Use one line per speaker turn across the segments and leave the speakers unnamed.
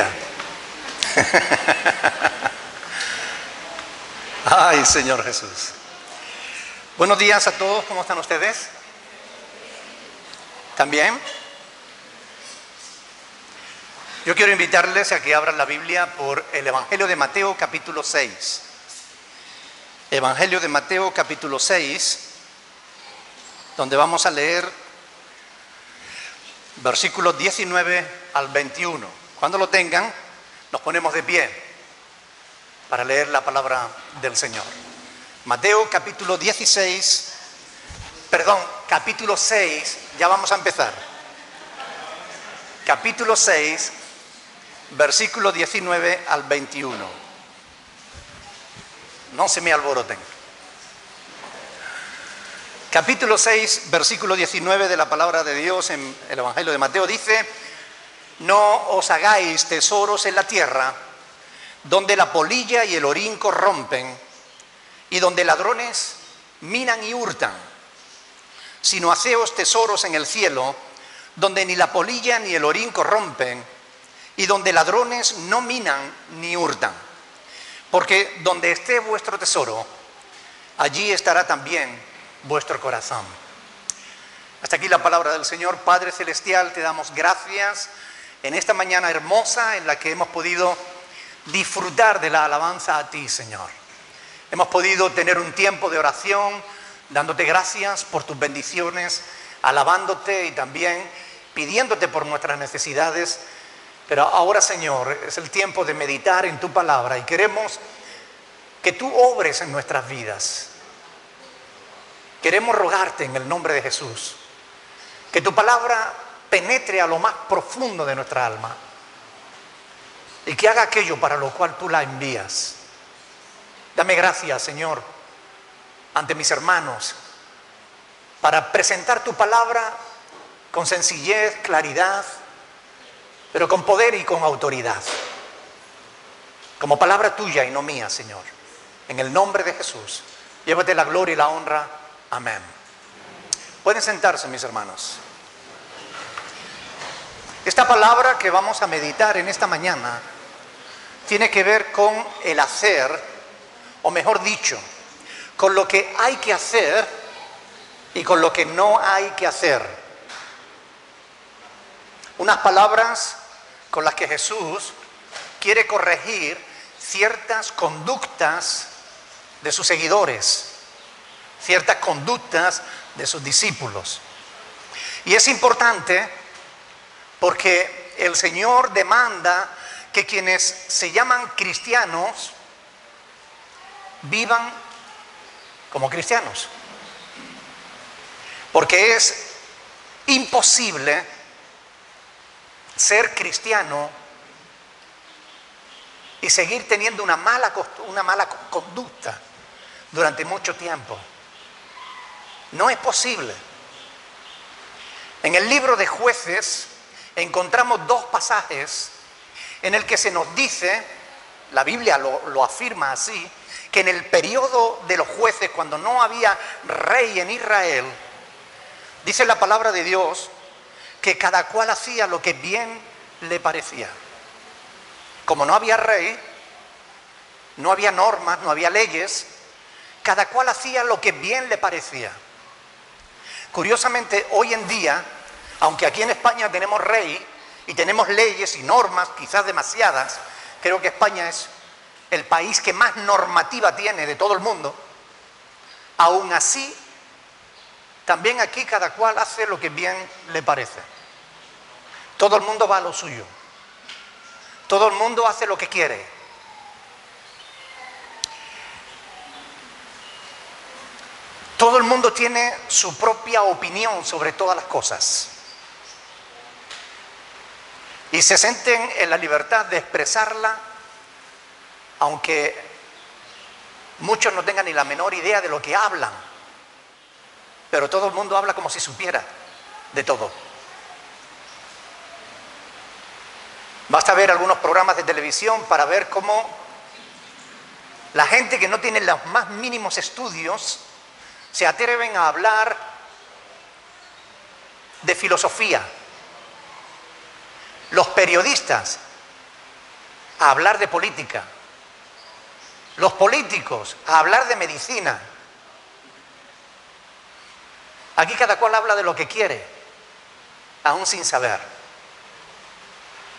vida. Ay, Señor Jesús. Buenos días a todos, ¿cómo están ustedes? ¿También? Yo quiero invitarles a que abran la Biblia por el Evangelio de Mateo capítulo 6. Evangelio de Mateo capítulo 6, donde vamos a leer versículos 19 al 21. Cuando lo tengan, nos ponemos de pie para leer la palabra del Señor. Mateo capítulo 6, ya vamos a empezar. Capítulo 6, versículo 19 al 21. No se me alboroten. Capítulo 6, versículo 19 de la palabra de Dios en el Evangelio de Mateo dice: no os hagáis tesoros en la tierra, donde la polilla y el orín corrompen, y donde ladrones minan y hurtan, sino haceos tesoros en el cielo, donde ni la polilla ni el orín corrompen, y donde ladrones no minan ni hurtan. Porque donde esté vuestro tesoro, allí estará también vuestro corazón. Hasta aquí la palabra del Señor. Padre Celestial, te damos gracias en esta mañana hermosa en la que hemos podido disfrutar de la alabanza a ti, Señor. Hemos podido tener un tiempo de oración, dándote gracias por tus bendiciones, alabándote y también pidiéndote por nuestras necesidades. Pero ahora, Señor, es el tiempo de meditar en tu palabra y queremos que tú obres en nuestras vidas. Queremos rogarte en el nombre de Jesús, que tu palabra penetre a lo más profundo de nuestra alma y que haga aquello para lo cual tú la envías. Dame gracias, Señor, ante mis hermanos, para presentar tu palabra con sencillez, claridad, pero con poder y con autoridad, como palabra tuya y no mía, Señor. En el nombre de Jesús, llévate la gloria y la honra. Amén. Pueden sentarse, mis hermanos. Esta palabra que vamos a meditar en esta mañana tiene que ver con el hacer, o mejor dicho, con lo que hay que hacer y con lo que no hay que hacer. Unas palabras con las que Jesús quiere corregir ciertas conductas de sus seguidores, ciertas conductas de sus discípulos. Y es importante porque el Señor demanda que quienes se llaman cristianos vivan como cristianos. Porque es imposible ser cristiano y seguir teniendo una mala conducta durante mucho tiempo. No es posible. En el libro de Jueces encontramos dos pasajes en el que se nos dice, la Biblia lo afirma así, que en el periodo de los jueces, cuando no había rey en Israel, dice la palabra de Dios que cada cual hacía lo que bien le parecía. Como no había rey, no había normas, no había leyes, cada cual hacía lo que bien le parecía. Curiosamente, hoy en día, aunque aquí en España tenemos rey y tenemos leyes y normas, quizás demasiadas, creo que España es el país que más normativa tiene de todo el mundo, aún así, también aquí cada cual hace lo que bien le parece. Todo el mundo va a lo suyo. Todo el mundo hace lo que quiere. Todo el mundo tiene su propia opinión sobre todas las cosas. Y se sienten en la libertad de expresarla, aunque muchos no tengan ni la menor idea de lo que hablan. Pero todo el mundo habla como si supiera de todo. Basta ver algunos programas de televisión para ver cómo la gente que no tiene los más mínimos estudios se atreven a hablar de filosofía. Los periodistas a hablar de política. Los políticos a hablar de medicina. Aquí cada cual habla de lo que quiere, aún sin saber.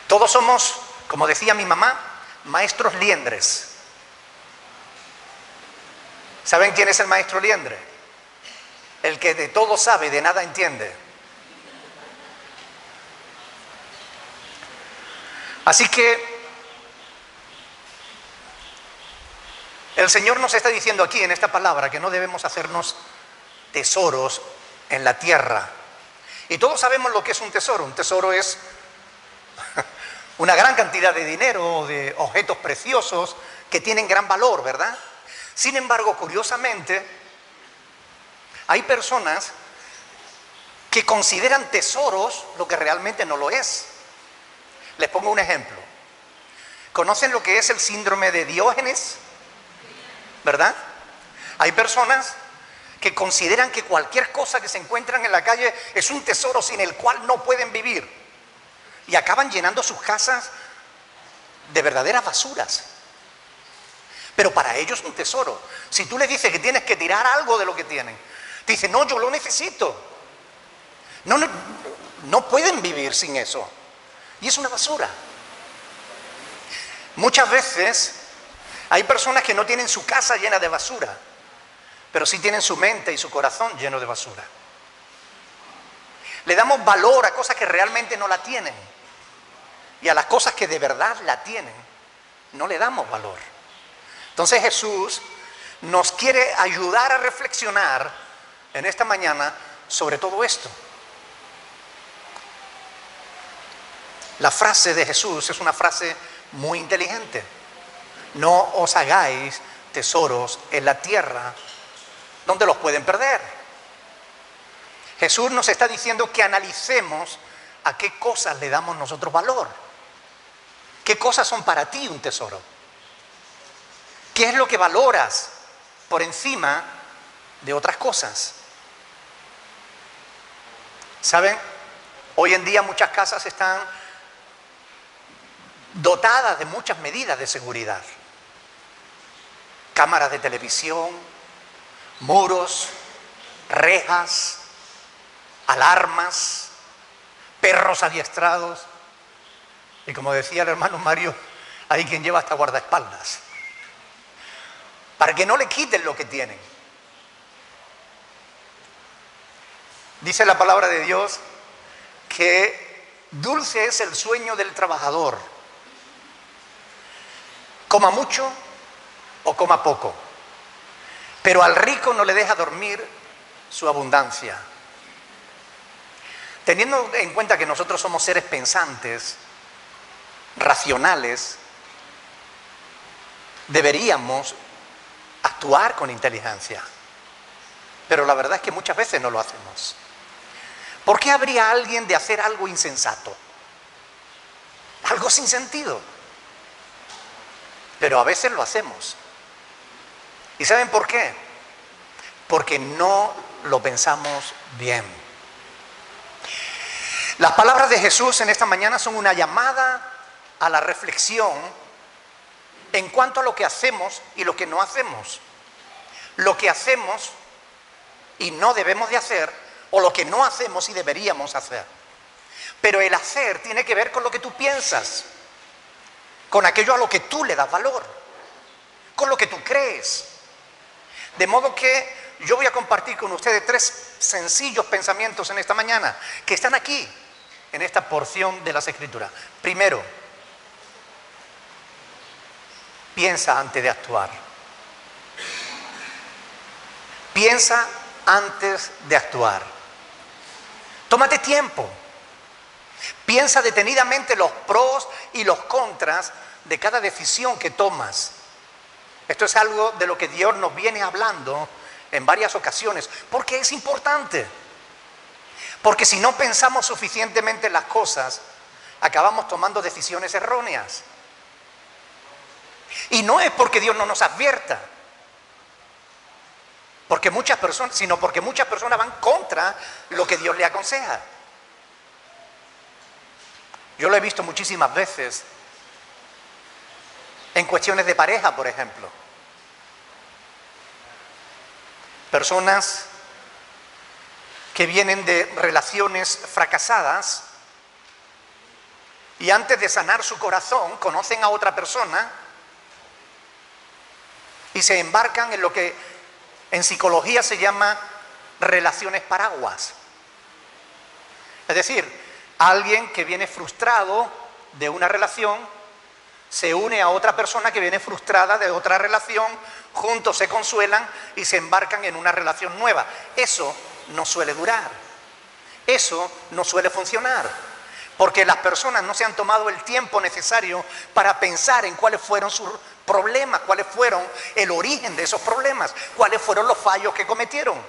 Todos somos, como decía mi mamá, maestros liendres. ¿Saben quién es el maestro liendre? El que de todo sabe, de nada entiende. Así que el Señor nos está diciendo aquí en esta palabra que no debemos hacernos tesoros en la tierra. Y todos sabemos lo que es un tesoro. Un tesoro es una gran cantidad de dinero o de objetos preciosos que tienen gran valor, ¿verdad? Sin embargo, curiosamente, hay personas que consideran tesoros lo que realmente no lo es. Les pongo un ejemplo. ¿Conocen lo que es el síndrome de Diógenes? ¿Verdad? Hay personas que consideran que cualquier cosa que se encuentran en la calle es un tesoro sin el cual no pueden vivir. Y acaban llenando sus casas de verdaderas basuras. Pero para ellos es un tesoro. Si tú les dices que tienes que tirar algo de lo que tienen, te dicen, no, yo lo necesito. No pueden vivir sin eso. Y es una basura. Muchas veces hay personas que no tienen su casa llena de basura, pero sí tienen su mente y su corazón lleno de basura. Le damos valor a cosas que realmente no la tienen. Y a las cosas que de verdad la tienen, no le damos valor. Entonces Jesús nos quiere ayudar a reflexionar en esta mañana sobre todo esto. La frase de Jesús es una frase muy inteligente. No os hagáis tesoros en la tierra donde los pueden perder. Jesús nos está diciendo que analicemos a qué cosas le damos nosotros valor. ¿Qué cosas son para ti un tesoro? ¿Qué es lo que valoras por encima de otras cosas? ¿Saben? Hoy en día muchas casas están dotadas de muchas medidas de seguridad. Cámaras de televisión, muros, rejas, alarmas, perros adiestrados. Y como decía el hermano Mario, hay quien lleva hasta guardaespaldas, para que no le quiten lo que tienen. Dice la palabra de Dios que dulce es el sueño del trabajador, coma mucho o coma poco, pero al rico no le deja dormir su abundancia. Teniendo en cuenta que nosotros somos seres pensantes, racionales, deberíamos actuar con inteligencia. Pero la verdad es que muchas veces no lo hacemos. ¿Por qué habría alguien de hacer algo insensato? Algo sin sentido. Pero a veces lo hacemos. ¿Y saben por qué? Porque no lo pensamos bien. Las palabras de Jesús en esta mañana son una llamada a la reflexión en cuanto a lo que hacemos y lo que no hacemos. Lo que hacemos y no debemos de hacer, o lo que no hacemos y deberíamos hacer. Pero el hacer tiene que ver con lo que tú piensas, con aquello a lo que tú le das valor, con lo que tú crees. De modo que yo voy a compartir con ustedes 3 sencillos pensamientos en esta mañana, que están aquí, en esta porción de las Escrituras. Primero, piensa antes de actuar. Piensa antes de actuar. Tómate tiempo. Piensa detenidamente los pros y los contras de cada decisión que tomas. Esto es algo de lo que Dios nos viene hablando en varias ocasiones, porque es importante. Porque si no pensamos suficientemente en las cosas, acabamos tomando decisiones erróneas. Y no es porque Dios no nos advierta, sino porque muchas personas van contra lo que Dios le aconseja. Yo lo he visto muchísimas veces En cuestiones de pareja, por ejemplo. Personas que vienen de relaciones fracasadas y antes de sanar su corazón conocen a otra persona y se embarcan en lo que en psicología se llama relaciones paraguas. Es decir, alguien que viene frustrado de una relación se une a otra persona que viene frustrada de otra relación, juntos se consuelan y se embarcan en una relación nueva. Eso no suele durar, eso no suele funcionar, porque las personas no se han tomado el tiempo necesario para pensar en cuáles fueron sus problemas, cuáles fueron el origen de esos problemas, cuáles fueron los fallos que cometieron.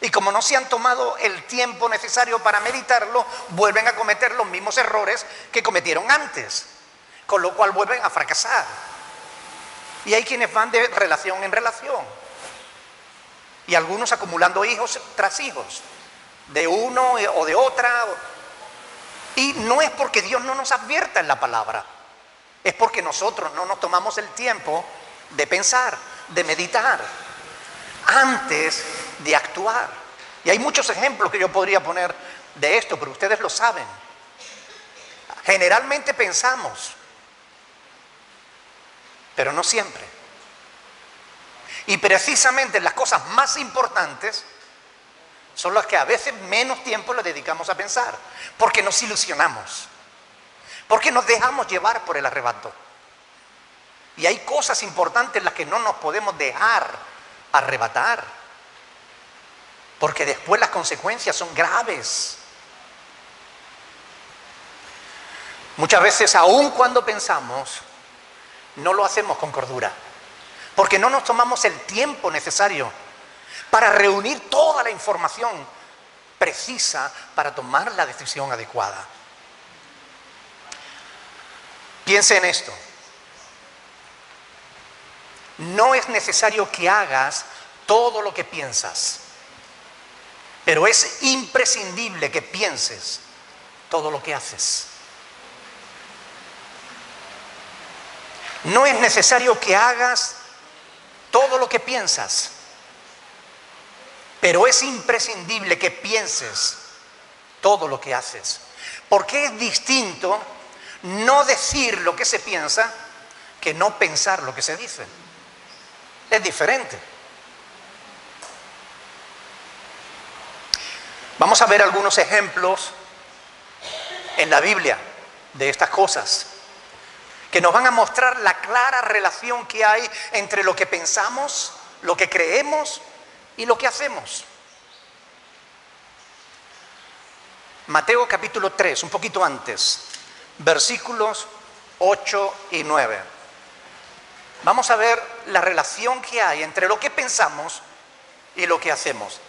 Y como no se han tomado el tiempo necesario para meditarlo, vuelven a cometer los mismos errores que cometieron antes, con lo cual vuelven a fracasar. Y hay quienes van de relación en relación, y algunos acumulando hijos tras hijos, de uno o de otra. Y no es porque Dios no nos advierta en la palabra, es porque nosotros no nos tomamos el tiempo de pensar, de meditar, antes de actuar. Y hay muchos ejemplos que yo podría poner de esto, pero ustedes lo saben. Generalmente pensamos, pero no siempre. Y precisamente las cosas más importantes son las que a veces menos tiempo le dedicamos a pensar, porque nos ilusionamos, porque nos dejamos llevar por el arrebato. Y hay cosas importantes en las que no nos podemos dejar arrebatar, porque después las consecuencias son graves. Muchas veces, aun cuando pensamos, no lo hacemos con cordura, porque no nos tomamos el tiempo necesario para reunir toda la información precisa para tomar la decisión adecuada. Piense en esto. No es necesario que hagas todo lo que piensas, pero es imprescindible que pienses todo lo que haces. No es necesario que hagas todo lo que piensas, pero es imprescindible que pienses todo lo que haces. Porque es distinto no decir lo que se piensa que no pensar lo que se dice. Es diferente. Vamos a ver algunos ejemplos en la Biblia de estas cosas que nos van a mostrar la clara relación que hay entre lo que pensamos, lo que creemos y lo que hacemos. Mateo capítulo 3, un poquito antes, versículos 8 y 9. Vamos a ver la relación que hay entre lo que pensamos y lo que hacemos.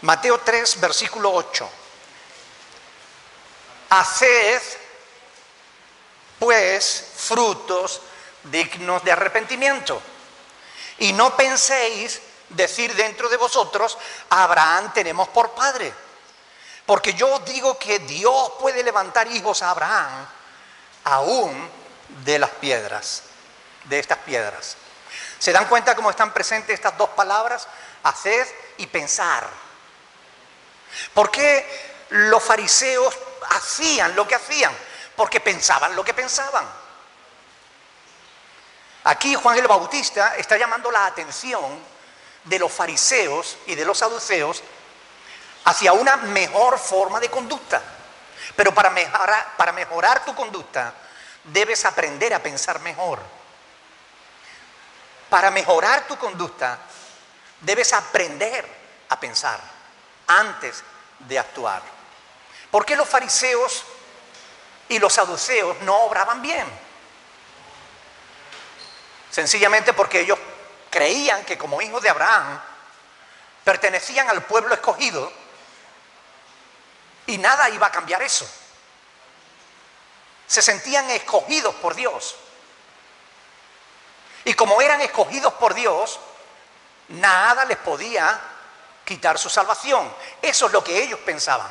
Mateo 3, versículo 8. Haced, pues, frutos dignos de arrepentimiento. Y no penséis decir dentro de vosotros, a Abraham tenemos por padre. Porque yo os digo que Dios puede levantar hijos a Abraham aún de las piedras, de estas piedras. ¿Se dan cuenta cómo están presentes estas dos palabras? Haced y pensar. ¿Por qué los fariseos hacían lo que hacían? Porque pensaban lo que pensaban. Aquí Juan el Bautista está llamando la atención de los fariseos y de los saduceos hacia una mejor forma de conducta. Pero para mejorar tu conducta, debes aprender a pensar mejor. Para mejorar tu conducta, debes aprender a pensar antes de actuar. ¿Por qué los fariseos y los saduceos no obraban bien? Sencillamente porque ellos creían que como hijos de Abraham pertenecían al pueblo escogido y nada iba a cambiar eso. Se sentían escogidos por Dios. Y como eran escogidos por Dios, nada les podía quitar su salvación. Eso es lo que ellos pensaban.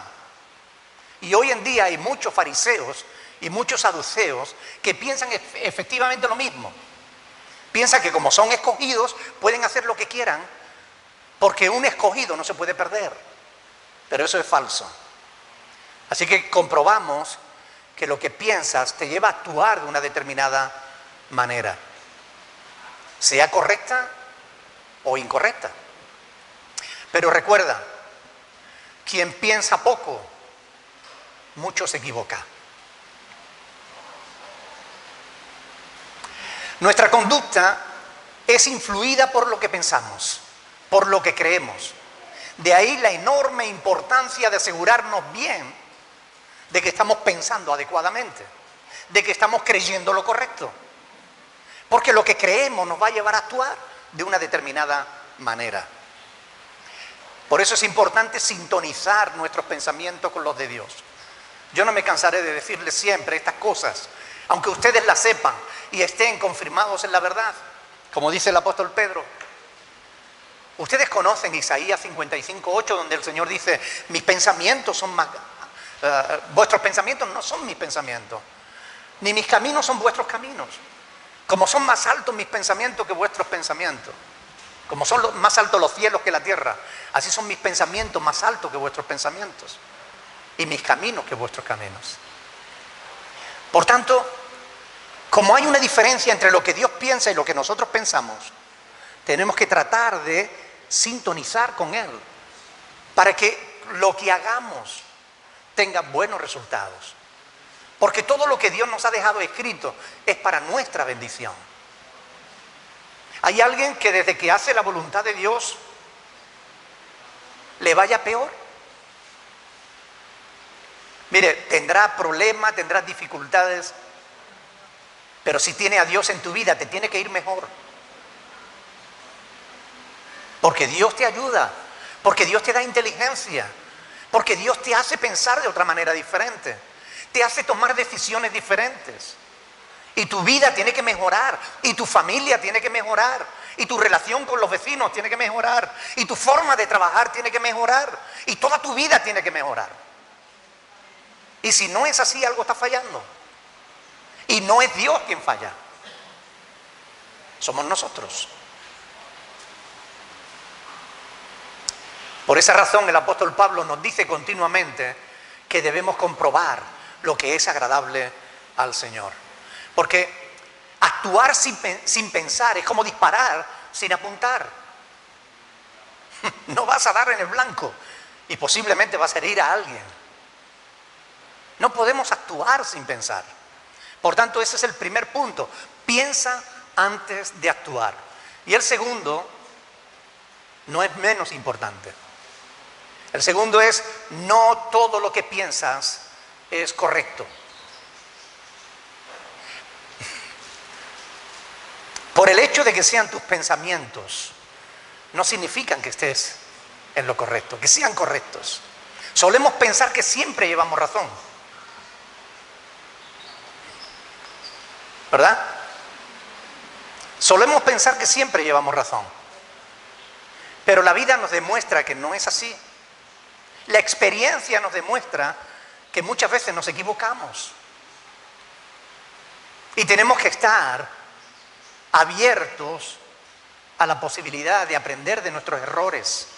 Y hoy en día hay muchos fariseos y muchos saduceos que piensan efectivamente lo mismo. Piensan que como son escogidos pueden hacer lo que quieran porque un escogido no se puede perder. Pero eso es falso. Así que comprobamos que lo que piensas te lleva a actuar de una determinada manera, sea correcta o incorrecta. Pero recuerda, quien piensa poco, mucho se equivoca. Nuestra conducta es influida por lo que pensamos, por lo que creemos. De ahí la enorme importancia de asegurarnos bien de que estamos pensando adecuadamente, de que estamos creyendo lo correcto. Porque lo que creemos nos va a llevar a actuar de una determinada manera. Por eso es importante sintonizar nuestros pensamientos con los de Dios. Yo no me cansaré de decirles siempre estas cosas, aunque ustedes las sepan y estén confirmados en la verdad, como dice el apóstol Pedro. Ustedes conocen Isaías 55:8, donde el Señor dice: mis pensamientos son más... vuestros pensamientos no son mis pensamientos, ni mis caminos son vuestros caminos. Como son más altos mis pensamientos que vuestros pensamientos, como son más altos los cielos que la tierra, así son mis pensamientos más altos que vuestros pensamientos, y mis caminos que vuestros caminos. Por tanto, como hay una diferencia entre lo que Dios piensa y lo que nosotros pensamos, tenemos que tratar de sintonizar con Él para que lo que hagamos tenga buenos resultados. Porque todo lo que Dios nos ha dejado escrito es para nuestra bendición. ¿Hay alguien que desde que hace la voluntad de Dios le vaya peor? Mire, tendrá problemas, tendrás dificultades, pero si tiene a Dios en tu vida, te tiene que ir mejor. Porque Dios te ayuda, porque Dios te da inteligencia, porque Dios te hace pensar de otra manera diferente, te hace tomar decisiones diferentes. Y tu vida tiene que mejorar, y tu familia tiene que mejorar, y tu relación con los vecinos tiene que mejorar, y tu forma de trabajar tiene que mejorar, y toda tu vida tiene que mejorar. Y si no es así, algo está fallando. Y no es Dios quien falla, somos nosotros. Por esa razón el apóstol Pablo nos dice continuamente que debemos comprobar lo que es agradable al Señor. Porque actuar sin pensar es como disparar sin apuntar. No vas a dar en el blanco y posiblemente vas a herir a alguien. No podemos actuar sin pensar. Por tanto, ese es el primer punto. Piensa antes de actuar. Y el segundo no es menos importante. El segundo es: no todo lo que piensas es correcto. Por el hecho de que sean tus pensamientos, no significan que estés en lo correcto, que sean correctos. Solemos pensar que siempre llevamos razón, ¿verdad? Solemos pensar que siempre llevamos razón, pero la vida nos demuestra que no es así. La experiencia nos demuestra que muchas veces nos equivocamos y tenemos que estar abiertos a la posibilidad de aprender de nuestros errores,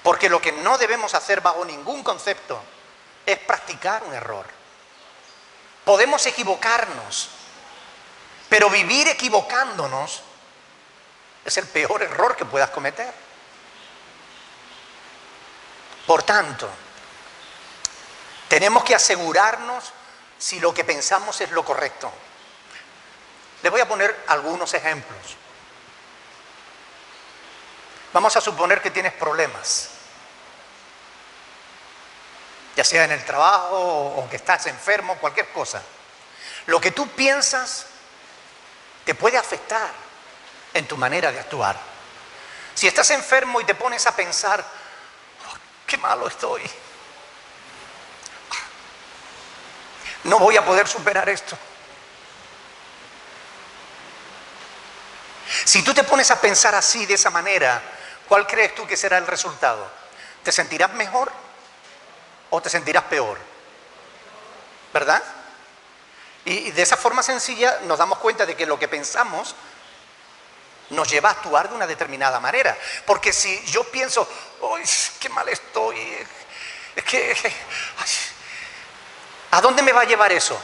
porque lo que no debemos hacer bajo ningún concepto es practicar un error. Podemos equivocarnos, pero vivir equivocándonos es el peor error que puedas cometer. Por tanto, tenemos que asegurarnos si lo que pensamos es lo correcto. Les voy a poner algunos ejemplos. Vamos a suponer que tienes problemas, ya sea en el trabajo o que estás enfermo, cualquier cosa. Lo que tú piensas te puede afectar en tu manera de actuar. Si estás enfermo y te pones a pensar: qué malo estoy, no voy a poder superar esto. Si tú te pones a pensar así, de esa manera, ¿cuál crees tú que será el resultado? ¿Te sentirás mejor o te sentirás peor? ¿Verdad? Y de esa forma sencilla nos damos cuenta de que lo que pensamos nos lleva a actuar de una determinada manera. Porque si yo pienso, ¡ay, qué mal estoy! Es que... ay, ¿a dónde me va a llevar eso?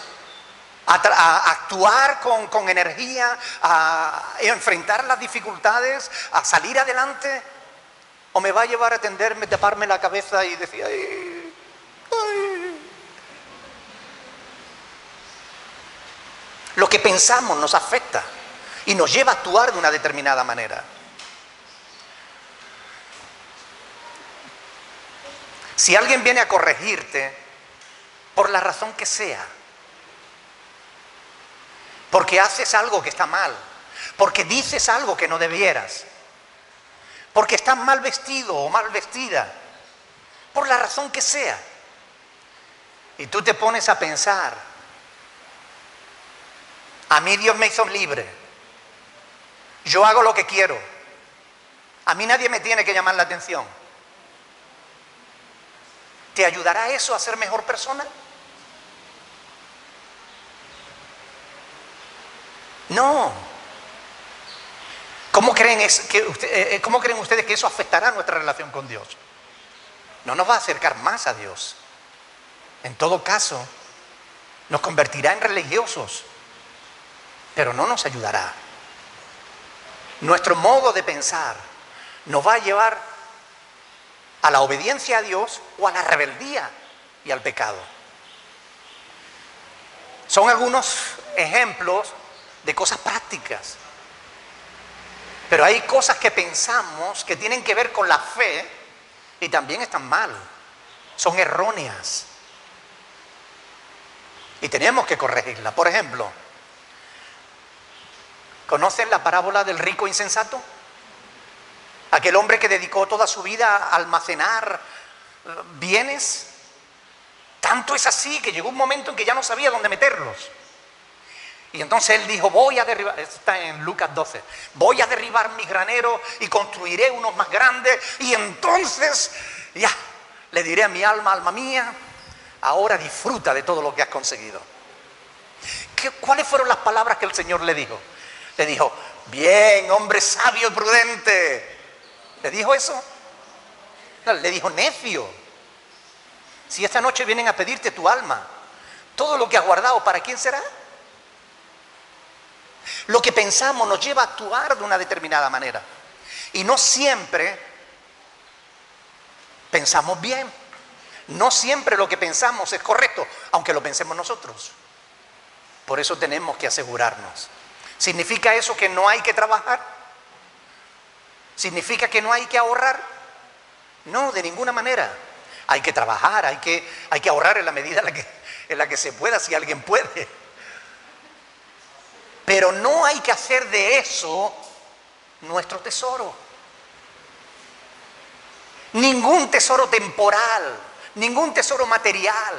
¿A actuar con energía? ¿A enfrentar las dificultades? ¿A salir adelante? ¿O me va a llevar a tenderme, taparme la cabeza y decir, ay, ay? Lo que pensamos nos afecta y nos lleva a actuar de una determinada manera. Si alguien viene a corregirte, por la razón que sea, porque haces algo que está mal, porque dices algo que no debieras, porque estás mal vestido o mal vestida, por la razón que sea, y tú te pones a pensar, a mí Dios me hizo libre, yo hago lo que quiero, a mí nadie me tiene que llamar la atención. ¿Te ayudará eso a ser mejor persona? No. ¿Cómo creen ustedes que eso afectará nuestra relación con Dios? No nos va a acercar más a Dios. En todo caso, nos convertirá en religiosos, pero no nos ayudará. Nuestro modo de pensar nos va a llevar a la obediencia a Dios o a la rebeldía y al pecado. Son algunos ejemplos de cosas prácticas. Pero hay cosas que pensamos que tienen que ver con la fe y también están mal. Son erróneas. Y tenemos que corregirlas. Por ejemplo, ¿conocen la parábola del rico insensato? Aquel hombre que dedicó toda su vida a almacenar bienes. Tanto es así que llegó un momento en que ya no sabía dónde meterlos. Y entonces él dijo, voy a derribar, está en Lucas 12, voy a derribar mis graneros y construiré unos más grandes y entonces ya le diré a mi alma, alma mía, ahora disfruta de todo lo que has conseguido. ¿Cuáles fueron las palabras que el Señor le dijo? Le dijo, bien, hombre sabio y prudente. ¿Le dijo eso? No, le dijo, necio. Si esta noche vienen a pedirte tu alma, todo lo que has guardado, ¿para quién será? Lo que pensamos nos lleva a actuar de una determinada manera. Y no siempre pensamos bien. No siempre lo que pensamos es correcto, aunque lo pensemos nosotros. Por eso tenemos que asegurarnos. ¿Significa eso que no hay que trabajar? ¿Significa que no hay que ahorrar? No, de ninguna manera. Hay que trabajar, hay que ahorrar en la medida en la que se pueda, si alguien puede. Pero no hay que hacer de eso nuestro tesoro. Ningún tesoro temporal, ningún tesoro material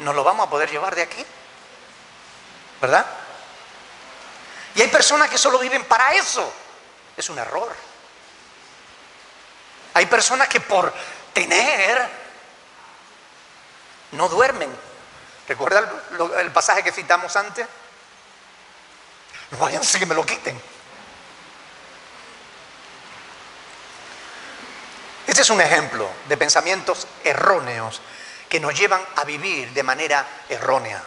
nos lo vamos a poder llevar de aquí, ¿verdad? Y hay personas que solo viven para eso. Es un error. Hay personas que por tener no duermen. ¿Recuerda el pasaje que citamos antes? No vayan a ser que me lo quiten. Este es un ejemplo de pensamientos erróneos que nos llevan a vivir de manera errónea.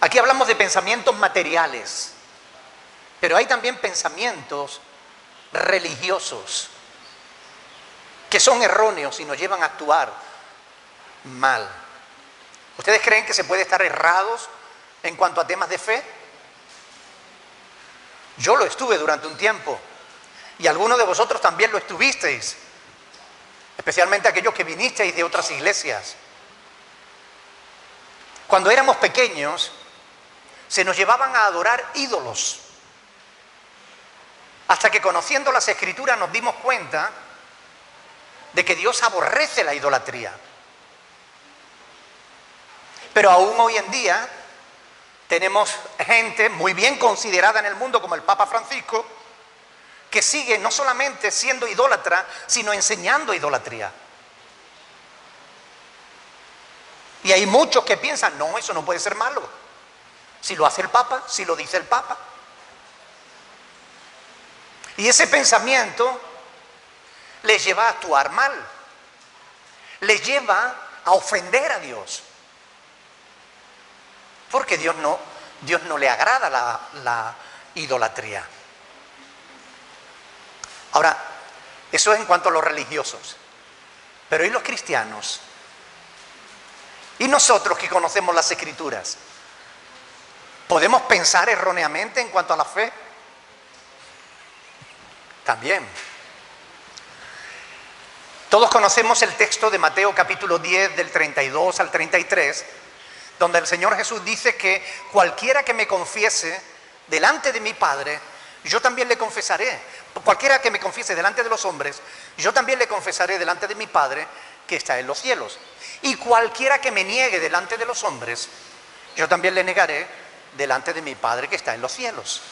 Aquí hablamos de pensamientos materiales, pero hay también pensamientos religiosos que son erróneos y nos llevan a actuar mal. ¿Ustedes creen que se puede estar errados en cuanto a temas de fe? Yo lo estuve durante un tiempo y algunos de vosotros también lo estuvisteis, especialmente aquellos que vinisteis de otras iglesias. Cuando éramos pequeños, se nos llevaban a adorar ídolos, hasta que conociendo las Escrituras nos dimos cuenta de que Dios aborrece la idolatría. Pero aún hoy en día tenemos gente muy bien considerada en el mundo como el Papa Francisco que sigue no solamente siendo idólatra, sino enseñando idolatría. Y hay muchos que piensan, no, eso no puede ser malo. Si lo hace el Papa, si lo dice el Papa. Y ese pensamiento les lleva a actuar mal. Les lleva a ofender a Dios. Porque Dios no le agrada la idolatría. Ahora, eso es en cuanto a los religiosos. Pero ¿y los cristianos? ¿Y nosotros que conocemos las Escrituras? ¿Podemos pensar erróneamente en cuanto a la fe? También. Todos conocemos el texto de Mateo capítulo 10 del 32 al 33, donde el Señor Jesús dice que cualquiera que me confiese delante de mi Padre, yo también le confesaré. Cualquiera que me confiese delante de los hombres, yo también le confesaré delante de mi Padre que está en los cielos. Y cualquiera que me niegue delante de los hombres, yo también le negaré delante de mi Padre que está en los cielos.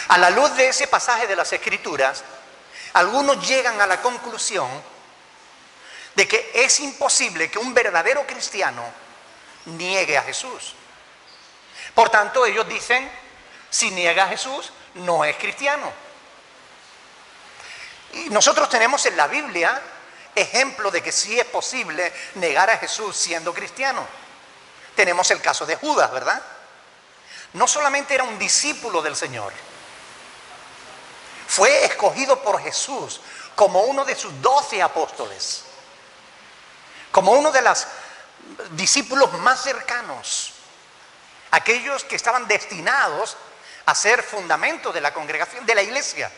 A la luz de ese pasaje de las Escrituras, algunos llegan a la conclusión de que es imposible que un verdadero cristiano niegue a Jesús. Por tanto, ellos dicen, si niega a Jesús, no es cristiano. Y nosotros tenemos en la Biblia ejemplo de que sí es posible negar a Jesús siendo cristiano. Tenemos el caso de Judas, ¿verdad? No solamente era un discípulo del Señor, fue escogido por Jesús como uno de sus 12 apóstoles, como uno de los discípulos más cercanos, aquellos que estaban destinados a ser fundamento de la congregación, de la iglesia.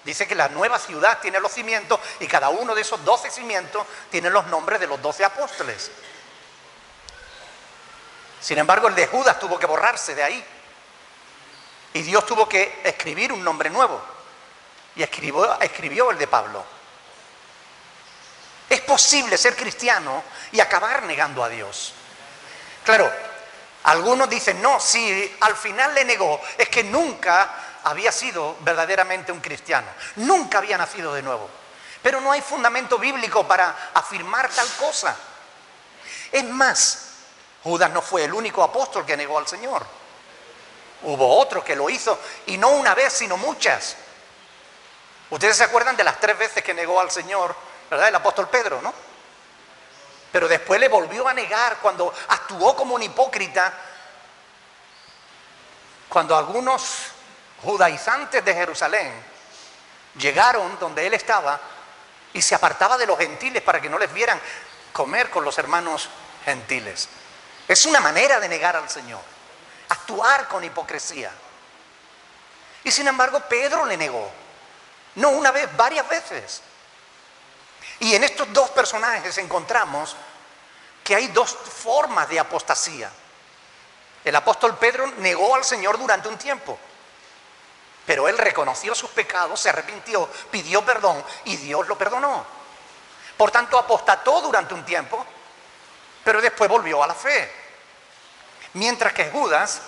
Dice que la nueva ciudad tiene los cimientos y cada uno de esos 12 cimientos tiene los nombres de los 12 apóstoles. Sin embargo, el de Judas tuvo que borrarse de ahí y Dios tuvo que escribir un nombre nuevo y escribió el de Pablo. Es posible ser cristiano y acabar negando a Dios. Claro, algunos dicen, no, si al final le negó, es que nunca había sido verdaderamente un cristiano, nunca había nacido de nuevo. Pero no hay fundamento bíblico para afirmar tal cosa. Es más, Judas no fue el único apóstol que negó al Señor. Hubo otro que lo hizo, y no una vez, sino muchas. Ustedes se acuerdan de las 3 veces que negó al Señor, ¿verdad? El apóstol Pedro, ¿no? Pero después le volvió a negar cuando actuó como un hipócrita, cuando algunos judaizantes de Jerusalén llegaron donde él estaba y se apartaba de los gentiles para que no les vieran comer con los hermanos gentiles. Es una manera de negar al Señor, actuar con hipocresía. Y sin embargo Pedro le negó, no una vez, varias veces. Y en estos dos personajes encontramos que hay dos formas de apostasía. El apóstol Pedro negó al Señor durante un tiempo, pero él reconoció sus pecados, se arrepintió, pidió perdón y Dios lo perdonó. Por tanto, apostató durante un tiempo, pero después volvió a la fe. Mientras que Judas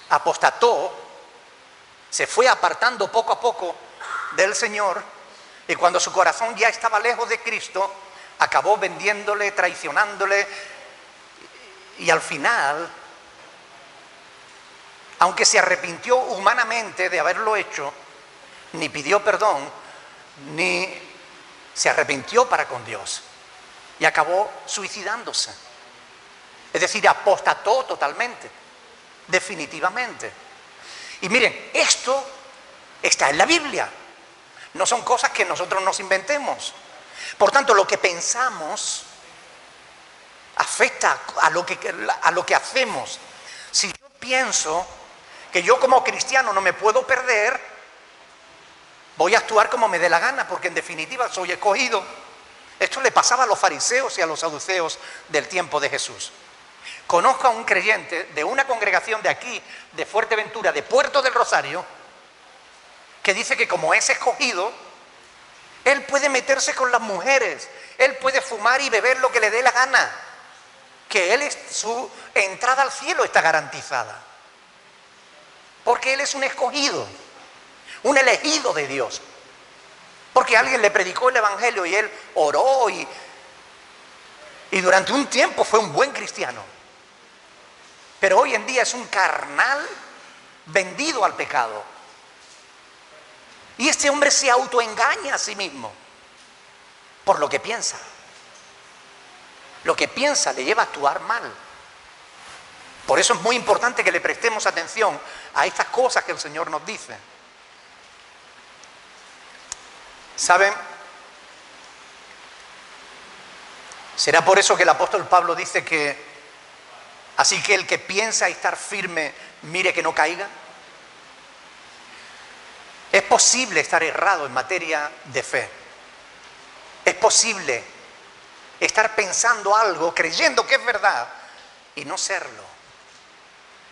apostató, se fue apartando poco a poco del Señor, y cuando su corazón ya estaba lejos de Cristo, acabó vendiéndole, traicionándole, y al final, aunque se arrepintió humanamente de haberlo hecho, ni pidió perdón, ni se arrepintió para con Dios, y acabó suicidándose. Es decir, apostató totalmente, definitivamente. Y miren, esto está en la Biblia. No son cosas que nosotros nos inventemos. Por tanto, lo que pensamos afecta a lo que hacemos. Si yo pienso que yo como cristiano no me puedo perder, voy a actuar como me dé la gana, porque en definitiva soy escogido. Esto le pasaba a los fariseos y a los saduceos del tiempo de Jesús. Conozco a un creyente de una congregación de aquí, de Fuerteventura, de Puerto del Rosario, que dice que como es escogido, él puede meterse con las mujeres, él puede fumar y beber lo que le dé la gana, que su entrada al cielo está garantizada, porque él es un escogido, un elegido de Dios, porque alguien le predicó el evangelio y él oró Y durante un tiempo fue un buen cristiano. Pero hoy en día es un carnal vendido al pecado. Y este hombre se autoengaña a sí mismo por lo que piensa. Lo que piensa le lleva a actuar mal. Por eso es muy importante que le prestemos atención a estas cosas que el Señor nos dice. ¿Saben? Será por eso que el apóstol Pablo dice que así que el que piensa estar firme, mire que no caiga. Es posible estar errado en materia de fe. Es posible estar pensando algo, creyendo que es verdad y no serlo.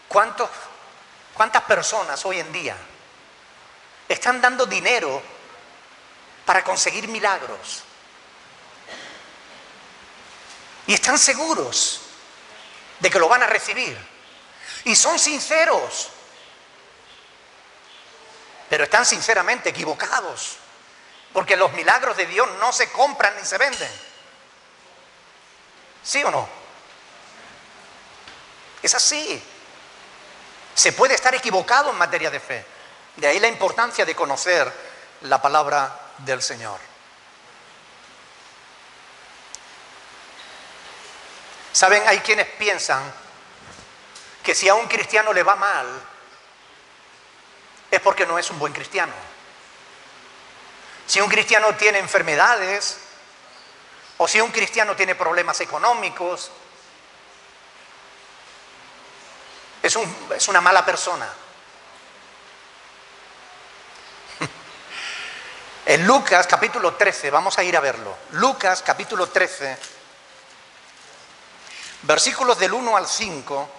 ¿Cuántas personas hoy en día están dando dinero para conseguir milagros? Y están seguros de que lo van a recibir. Y son sinceros. Pero están sinceramente equivocados. Porque los milagros de Dios no se compran ni se venden. ¿Sí o no? Es así. Se puede estar equivocado en materia de fe. De ahí la importancia de conocer la palabra del Señor. ¿Saben? Hay quienes piensan que si a un cristiano le va mal, es porque no es un buen cristiano. Si un cristiano tiene enfermedades, o si un cristiano tiene problemas económicos, es una mala persona. En Lucas capítulo 13, vamos a ir a verlo. Lucas capítulo 13, versículos del 1 al 5,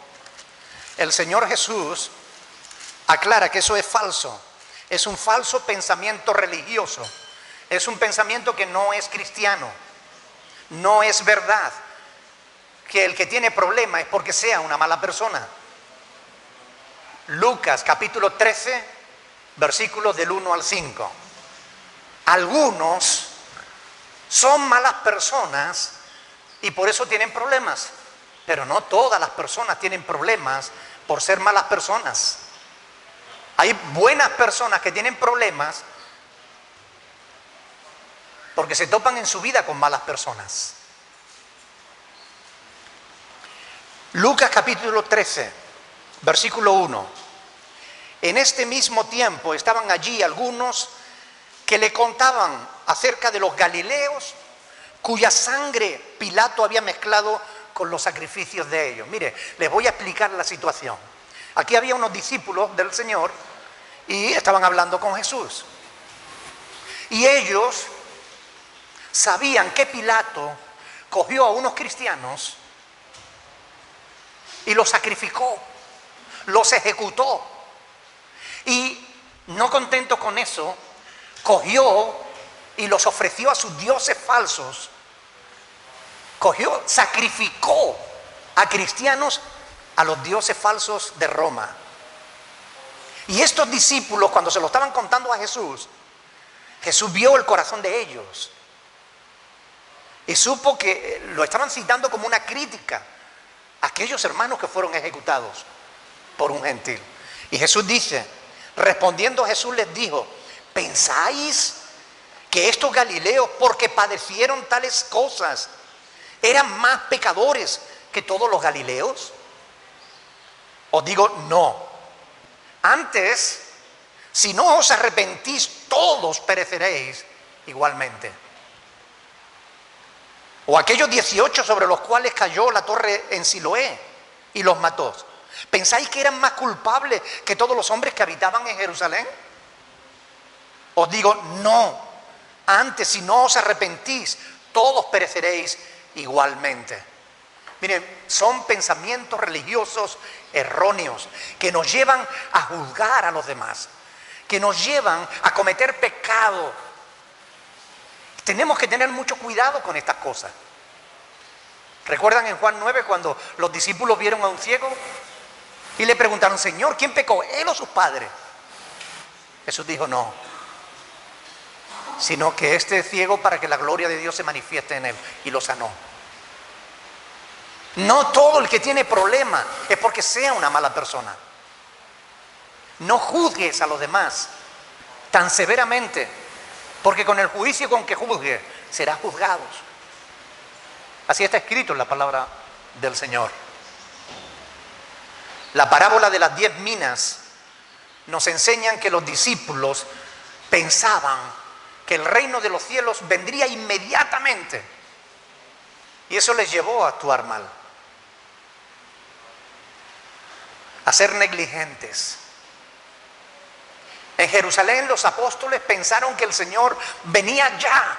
el Señor Jesús aclara que eso es falso. Es un falso pensamiento religioso. Es un pensamiento que no es cristiano. No es verdad que el que tiene problema es porque sea una mala persona. Lucas capítulo 13, versículos del 1 al 5. Algunos son malas personas y por eso tienen problemas. Pero no todas las personas tienen problemas por ser malas personas. Hay buenas personas que tienen problemas porque se topan en su vida con malas personas. Lucas capítulo 13, versículo 1. En este mismo tiempo estaban allí algunos que le contaban acerca de los galileos cuya sangre Pilato había mezclado con los sacrificios de ellos. Mire, les voy a explicar la situación. Aquí había unos discípulos del Señor y estaban hablando con Jesús. Y ellos sabían que Pilato cogió a unos cristianos y los sacrificó, los ejecutó. Y no contento con eso, cogió y los ofreció a sus dioses falsos. Sacrificó a cristianos a los dioses falsos de Roma. Y estos discípulos, cuando se lo estaban contando a Jesús, Jesús vio el corazón de ellos y supo que lo estaban citando como una crítica a aquellos hermanos que fueron ejecutados por un gentil. Y Jesús dice, respondiendo Jesús les dijo, ¿pensáis que estos galileos, porque padecieron tales cosas, eran más pecadores que todos los galileos? Os digo, no. Antes, si no os arrepentís, todos pereceréis igualmente. O aquellos 18 sobre los cuales cayó la torre en Siloé y los mató, ¿pensáis que eran más culpables que todos los hombres que habitaban en Jerusalén? Os digo, no. Antes, si no os arrepentís, todos pereceréis igualmente. Miren, son pensamientos religiosos erróneos que nos llevan a juzgar a los demás, que nos llevan a cometer pecado. Tenemos que tener mucho cuidado con estas cosas. ¿Recuerdan en Juan 9 cuando los discípulos vieron a un ciego y le preguntaron, Señor, ¿quién pecó, él o sus padres? Jesús dijo, no, sino que este es ciego para que la gloria de Dios se manifieste en él, y lo sanó. No todo el que tiene problema es porque sea una mala persona. No juzgues a los demás tan severamente, porque con el juicio con que juzgue serás juzgados. Así está escrito en la palabra del Señor. La parábola de las 10 minas nos enseñan que los discípulos pensaban que el reino de los cielos vendría inmediatamente, y eso les llevó a actuar mal, a ser negligentes. En Jerusalén los apóstoles pensaron que el Señor venía ya,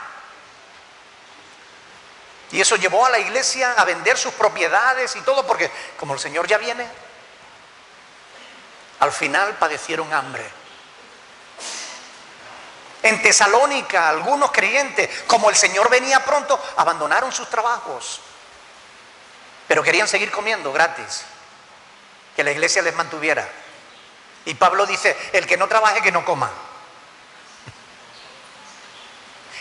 y eso llevó a la iglesia a vender sus propiedades y todo, porque como el Señor ya viene, al final padecieron hambre. En Tesalónica, algunos creyentes, como el Señor venía pronto, abandonaron sus trabajos, pero querían seguir comiendo gratis, que la iglesia les mantuviera. Y Pablo dice, el que no trabaje, que no coma.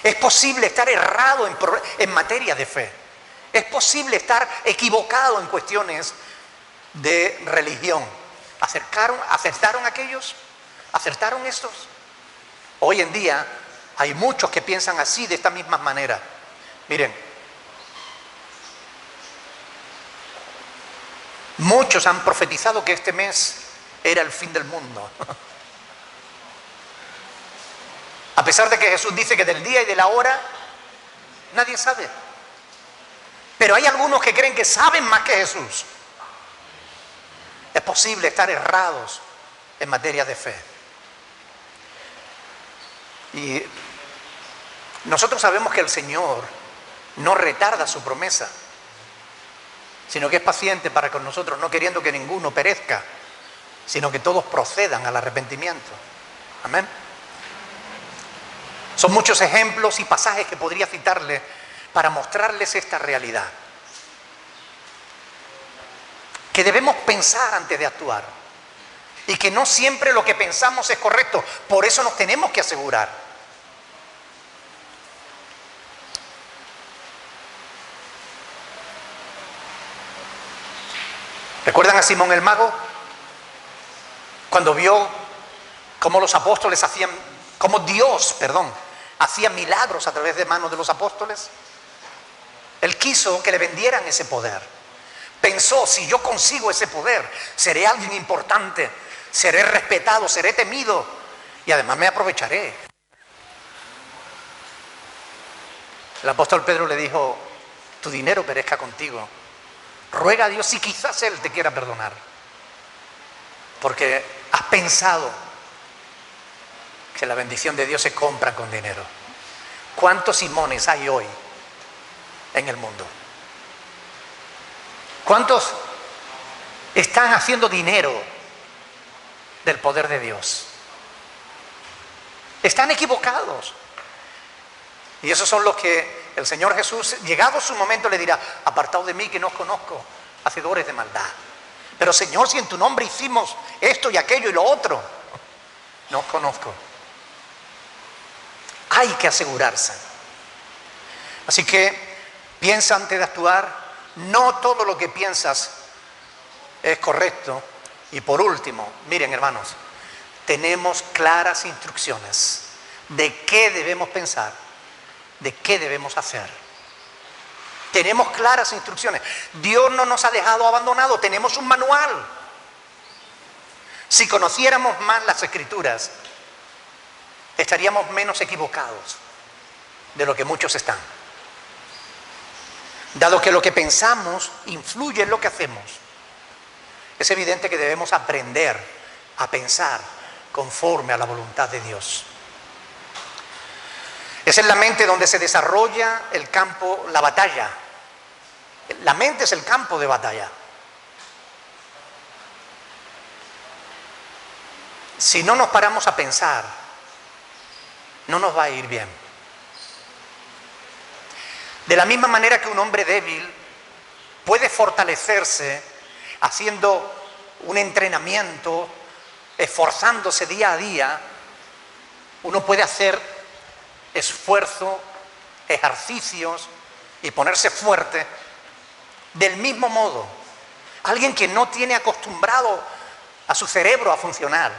Es posible estar errado en materia de fe. Es posible estar equivocado en cuestiones de religión. ¿Acertaron aquellos? ¿Acertaron estos? Hoy en día hay muchos que piensan así, de esta misma manera. Miren, muchos han profetizado que este mes era el fin del mundo. A pesar de que Jesús dice que del día y de la hora nadie sabe. Pero hay algunos que creen que saben más que Jesús. Es posible estar errados en materia de fe. Y nosotros sabemos que el Señor no retarda su promesa, sino que es paciente para con nosotros, no queriendo que ninguno perezca, sino que todos procedan al arrepentimiento. Amén. Son muchos ejemplos y pasajes que podría citarles para mostrarles esta realidad. Que debemos pensar antes de actuar. Y que no siempre lo que pensamos es correcto. Por eso nos tenemos que asegurar. ¿Recuerdan a Simón el mago? Cuando vio cómo los apóstoles cómo Dios hacía milagros a través de manos de los apóstoles. Él quiso que le vendieran ese poder. Pensó, si yo consigo ese poder, seré alguien importante, seré respetado, seré temido y además me aprovecharé. El apóstol Pedro le dijo, tu dinero perezca contigo. Ruega a Dios si quizás Él te quiera perdonar. Porque has pensado que la bendición de Dios se compra con dinero. ¿Cuántos Simones hay hoy en el mundo? ¿Cuántos están haciendo dinero del poder de Dios? Están equivocados. Y esos son los que el Señor Jesús, llegado su momento, le dirá, apartaos de mí que no os conozco, hacedores de maldad. Pero Señor, si en tu nombre hicimos esto y aquello y lo otro, no os conozco. Hay que asegurarse. Así que piensa antes de actuar. No todo lo que piensas es correcto. Y por último, miren hermanos, tenemos claras instrucciones de qué debemos pensar, de qué debemos hacer. Tenemos claras instrucciones. Dios no nos ha dejado abandonados, tenemos un manual. Si conociéramos más las Escrituras, estaríamos menos equivocados de lo que muchos están. Dado que lo que pensamos influye en lo que hacemos, es evidente que debemos aprender a pensar conforme a la voluntad de Dios. Es en la mente donde se desarrolla el campo, la batalla. La mente es el campo de batalla. Si no nos paramos a pensar, no nos va a ir bien. De la misma manera que un hombre débil puede fortalecerse haciendo un entrenamiento, esforzándose día a día, uno puede hacer esfuerzo, ejercicios y ponerse fuerte Del mismo modo, alguien que no tiene acostumbrado a su cerebro a funcionar,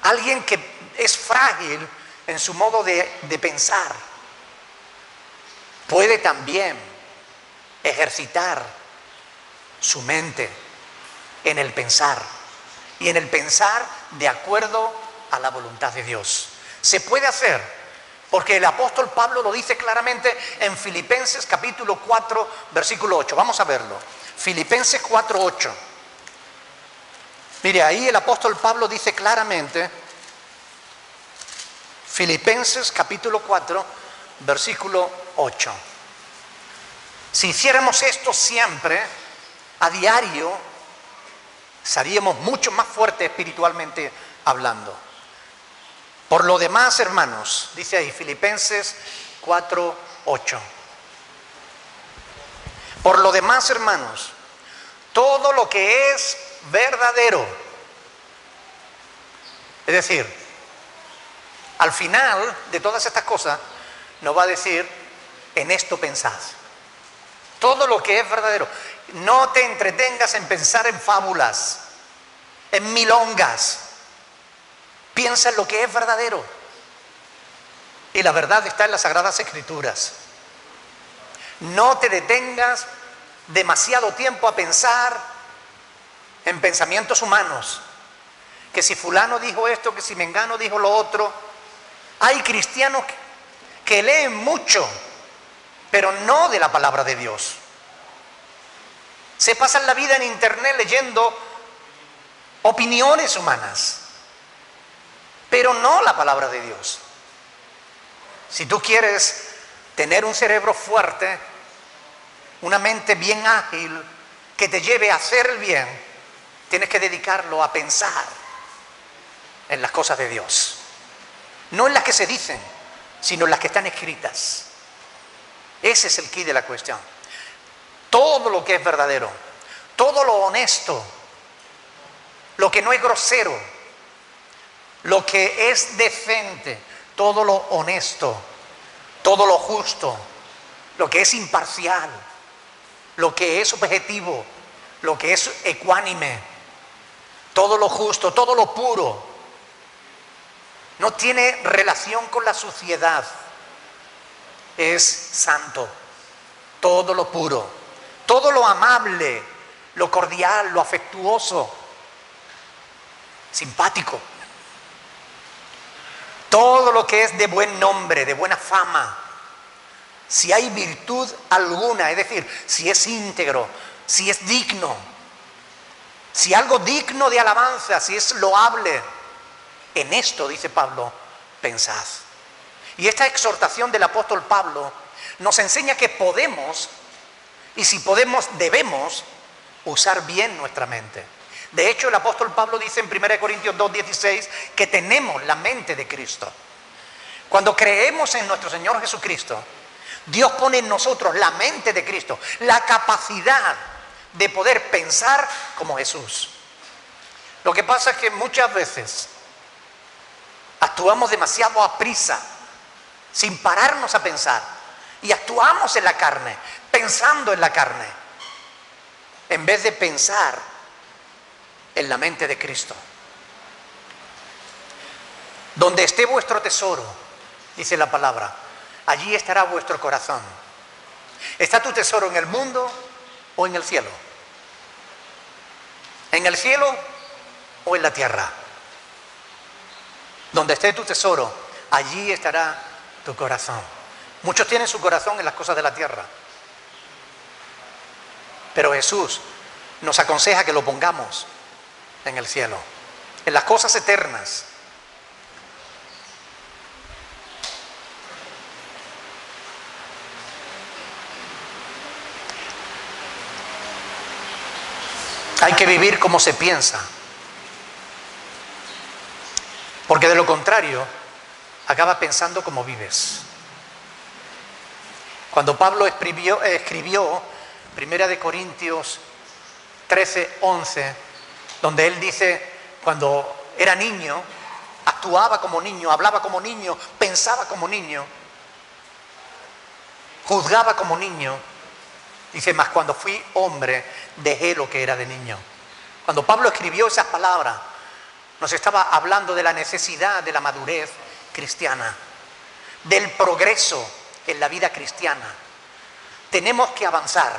alguien que es frágil en su modo de pensar, puede también ejercitar su mente en el pensar, y en el pensar de acuerdo a la voluntad de Dios. Se puede hacer, porque el apóstol Pablo lo dice claramente en Filipenses capítulo 4, versículo 8. Vamos a verlo. Filipenses 4, 8. Mire, ahí el apóstol Pablo dice claramente, Filipenses capítulo 4, versículo 8. Si hiciéramos esto siempre, a diario, seríamos mucho más fuertes espiritualmente hablando. Por lo demás, hermanos, dice ahí Filipenses 4, 8. Por lo demás, hermanos, todo lo que es verdadero, es decir, al final de todas estas cosas nos va a decir, en esto pensad. Todo lo que es verdadero. No te entretengas en pensar en fábulas, en milongas. Piensa en lo que es verdadero. Y la verdad está en las Sagradas Escrituras. No te detengas demasiado tiempo a pensar en pensamientos humanos. Que si fulano dijo esto, que si mengano dijo lo otro. Hay cristianos que leen mucho, pero no de la palabra de Dios. Se pasan la vida en internet leyendo opiniones humanas, pero no la palabra de Dios. Si tú quieres tener un cerebro fuerte, una mente bien ágil, que te lleve a hacer el bien, tienes que dedicarlo a pensar en las cosas de Dios. No en las que se dicen, sino en las que están escritas. Ese es el quid de la cuestión. Todo lo que es verdadero, todo lo honesto, lo que no es grosero, lo que es decente, todo lo honesto, todo lo justo, lo que es imparcial, lo que es objetivo, lo que es ecuánime, todo lo justo, todo lo puro. No tiene relación con la suciedad. Es santo. Todo lo puro, todo lo amable, lo cordial, lo afectuoso, simpático. Todo lo que es de buen nombre, de buena fama. Si hay virtud alguna, es decir, si es íntegro, si es digno, si algo digno de alabanza, si es loable, en esto, dice Pablo, pensad. Y esta exhortación del apóstol Pablo nos enseña que podemos, y si podemos, debemos usar bien nuestra mente. De hecho, el apóstol Pablo dice en 1 Corintios 2:16 que tenemos la mente de Cristo. Cuando creemos en nuestro Señor Jesucristo, Dios pone en nosotros la mente de Cristo, la capacidad de poder pensar como Jesús. Lo que pasa es que muchas veces actuamos demasiado a prisa, sin pararnos a pensar, y actuamos en la carne, pensando en la carne, en vez de pensar en la mente de Cristo. Donde esté vuestro tesoro, dice la palabra, allí estará vuestro corazón. ¿Está tu tesoro en el mundo o en el cielo? ¿En el cielo o en la tierra? Donde esté tu tesoro, allí estará tu corazón. Muchos tienen su corazón en las cosas de la tierra, pero Jesús nos aconseja que lo pongamos en el cielo, en las cosas eternas. Hay que vivir como se piensa, porque de lo contrario acaba pensando como vives. Cuando Pablo escribió 1 de Corintios 13:11, donde él dice, cuando era niño, actuaba como niño, hablaba como niño, pensaba como niño, juzgaba como niño, Dice, mas cuando fui hombre, dejé lo que era de niño. Cuando Pablo escribió esas palabras, nos estaba hablando de la necesidad de la madurez cristiana, del progreso en la vida cristiana. Tenemos que avanzar,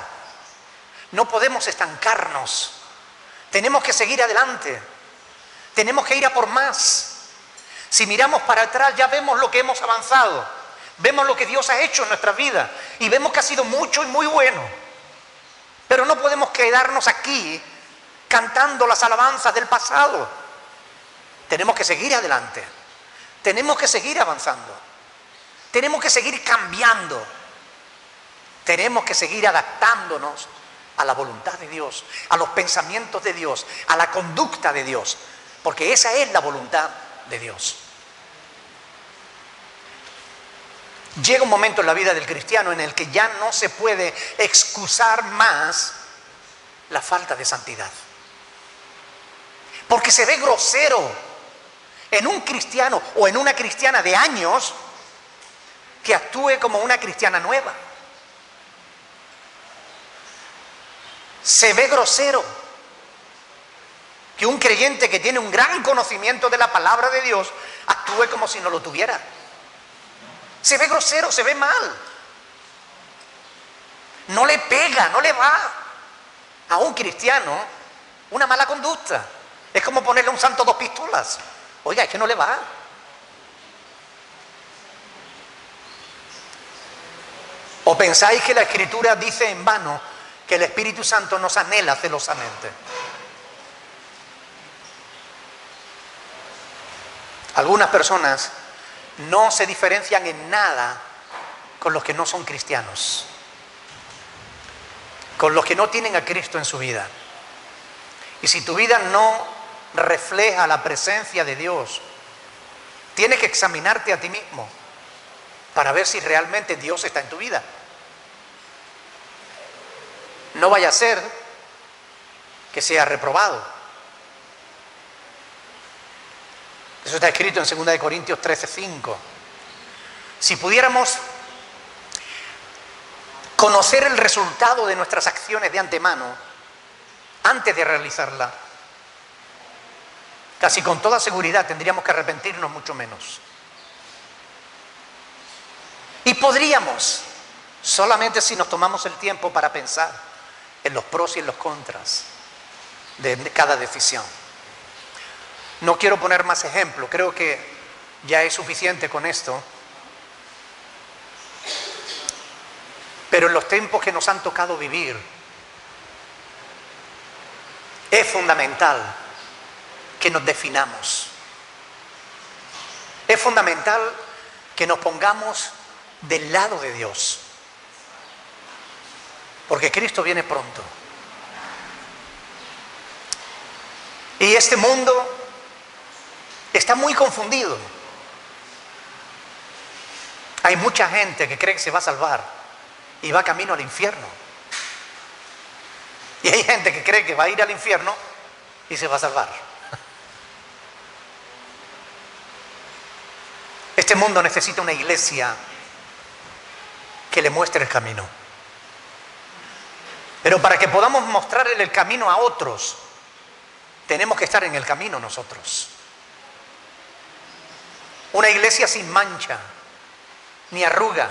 no podemos estancarnos, tenemos que seguir adelante, tenemos que ir a por más. Si miramos para atrás ya vemos lo que hemos avanzado, vemos lo que Dios ha hecho en nuestra vida y vemos que ha sido mucho y muy bueno. Pero no podemos quedarnos aquí cantando las alabanzas del pasado. Tenemos que seguir adelante, tenemos que seguir avanzando, tenemos que seguir cambiando, tenemos que seguir adaptándonos a la voluntad de Dios, a los pensamientos de Dios, a la conducta de Dios, porque esa es la voluntad de Dios. Llega un momento en la vida del cristiano en el que ya no se puede excusar más la falta de santidad, porque se ve grosero en un cristiano o en una cristiana de años que actúe como una cristiana nueva. Se ve grosero que un creyente que tiene un gran conocimiento de la palabra de Dios actúe como si no lo tuviera. Se ve grosero, se ve mal. No le pega, no le va a un cristiano una mala conducta. Es como ponerle a un santo 2 pistolas. Oiga, es que no le va. ¿O pensáis que la Escritura dice en vano que el Espíritu Santo nos anhela celosamente? Algunas personas no se diferencian en nada con los que no son cristianos, con los que no tienen a Cristo en su vida. Y si tu vida no refleja la presencia de Dios, tienes que examinarte a ti mismo para ver si realmente Dios está en tu vida. No vaya a ser que sea reprobado. Eso está escrito en 2 Corintios 13:5. Si pudiéramos conocer el resultado de nuestras acciones de antemano, antes de realizarla, casi con toda seguridad tendríamos que arrepentirnos mucho menos. Y podríamos, solamente si nos tomamos el tiempo para pensar en los pros y en los contras de cada decisión. No quiero poner más ejemplos, creo que ya es suficiente con esto. Pero en los tiempos que nos han tocado vivir, es fundamental que nos definamos. Es fundamental que nos pongamos del lado de Dios, porque Cristo viene pronto. Y este mundo está muy confundido. Hay mucha gente que cree que se va a salvar y va camino al infierno. Y hay gente que cree que va a ir al infierno y se va a salvar. Este mundo necesita una iglesia que le muestre el camino. Pero para que podamos mostrarle el camino a otros, tenemos que estar en el camino nosotros. Una iglesia sin mancha, ni arruga,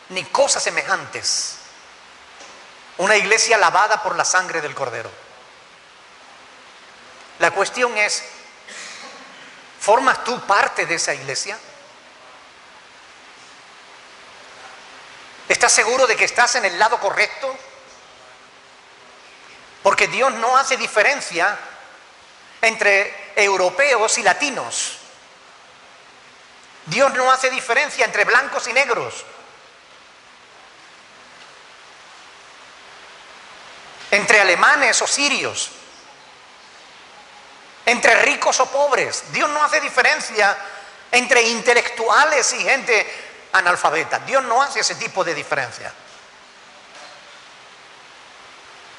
ni cosas semejantes. Una iglesia lavada por la sangre del Cordero. La cuestión es, ¿formas tú parte de esa iglesia? ¿Estás seguro de que estás en el lado correcto? Porque Dios no hace diferencia entre europeos y latinos. Dios no hace diferencia entre blancos y negros. Entre alemanes o sirios. Entre ricos o pobres. Dios no hace diferencia entre intelectuales y gente analfabeta. Dios no hace ese tipo de diferencia.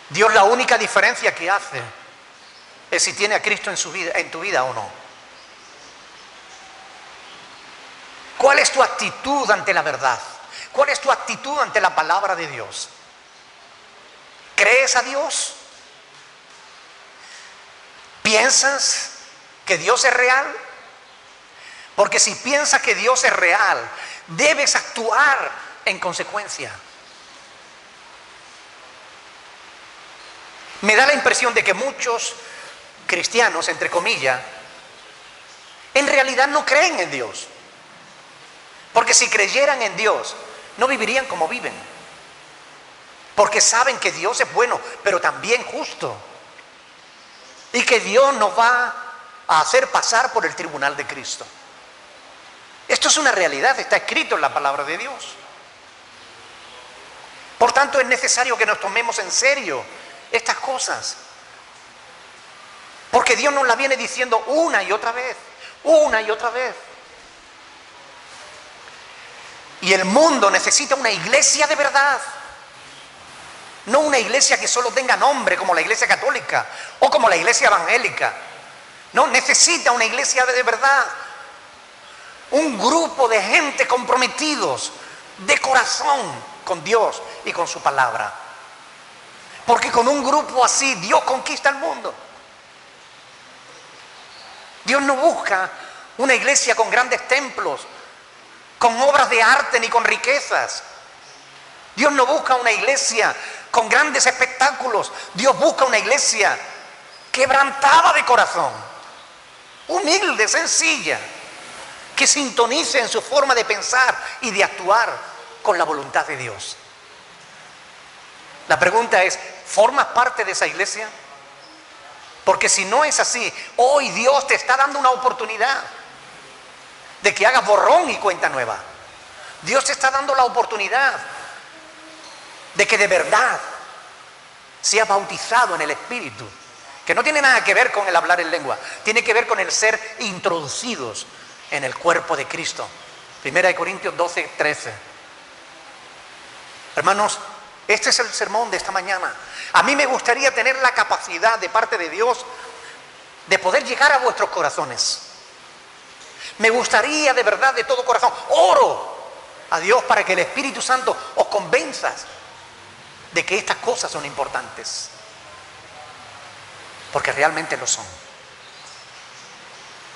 Dios la única diferencia que hace es si tiene a Cristo en tu vida o no. ¿Cuál es tu actitud ante la verdad? ¿Cuál es tu actitud ante la palabra de Dios? ¿Crees a Dios? ¿Piensas que Dios es real? Porque si piensas que Dios es real, debes actuar en consecuencia. Me da la impresión de que muchos cristianos, entre comillas, en realidad no creen en Dios. Porque si creyeran en Dios, no vivirían como viven. Porque saben que Dios es bueno, pero también justo. Y que Dios nos va a hacer pasar por el tribunal de Cristo. Esto es una realidad, está escrito en la palabra de Dios. Por tanto, es necesario que nos tomemos en serio estas cosas. Porque Dios nos la viene diciendo una y otra vez, una y otra vez. Y el mundo necesita una iglesia de verdad. No una iglesia que solo tenga nombre como la iglesia católica o como la iglesia evangélica. No, necesita una iglesia de verdad. Un grupo de gente comprometidos de corazón con Dios y con su palabra. Porque con un grupo así Dios conquista el mundo. Dios no busca una iglesia con grandes templos, con obras de arte ni con riquezas. Dios no busca una iglesia con grandes espectáculos. Dios busca una iglesia quebrantada de corazón, humilde, sencilla, que sintonice en su forma de pensar y de actuar con la voluntad de Dios. La pregunta es, ¿formas parte de esa iglesia? Porque si no es así, hoy Dios te está dando una oportunidad de que hagas borrón y cuenta nueva. Dios te está dando la oportunidad de que de verdad seas bautizado en el Espíritu, que no tiene nada que ver con el hablar en lengua, tiene que ver con el ser introducidos en el cuerpo de Cristo. 1 Corintios 12, 13. Hermanos, este es el sermón de esta mañana. A mí me gustaría tener la capacidad de parte de Dios de poder llegar a vuestros corazones. Me gustaría de verdad, de todo corazón, oro a Dios para que el Espíritu Santo os convenza de que estas cosas son importantes. Porque realmente lo son.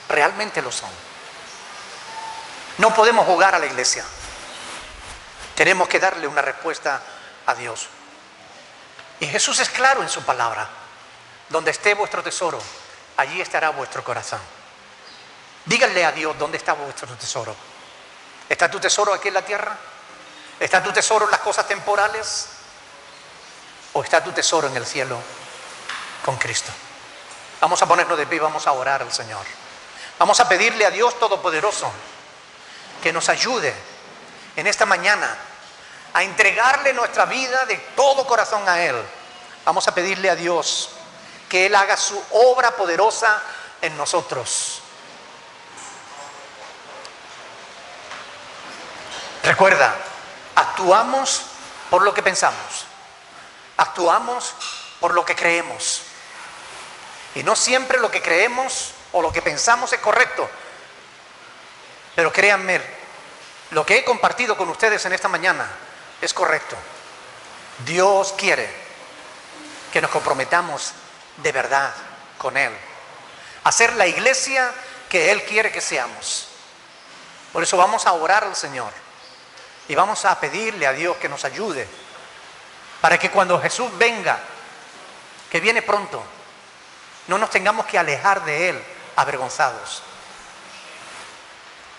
Realmente lo son. No podemos jugar a la iglesia. Tenemos que darle una respuesta a Dios. Y Jesús es claro en su palabra. Donde esté vuestro tesoro, allí estará vuestro corazón. Díganle a Dios dónde está vuestro tesoro. ¿Está tu tesoro aquí en la tierra? ¿Está tu tesoro en las cosas temporales? ¿O está tu tesoro en el cielo con Cristo? Vamos a ponernos de pie y vamos a orar al Señor. Vamos a pedirle a Dios Todopoderoso que nos ayude en esta mañana a entregarle nuestra vida de todo corazón a Él. Vamos a pedirle a Dios que Él haga su obra poderosa en nosotros. Recuerda, actuamos por lo que pensamos. Actuamos por lo que creemos. Y no siempre lo que creemos o lo que pensamos es correcto. Pero créanme, lo que he compartido con ustedes en esta mañana es correcto. Dios quiere que nos comprometamos de verdad con Él. A ser la iglesia que Él quiere que seamos. Por eso vamos a orar al Señor. Y vamos a pedirle a Dios que nos ayude. Para que cuando Jesús venga, que viene pronto, no nos tengamos que alejar de Él avergonzados.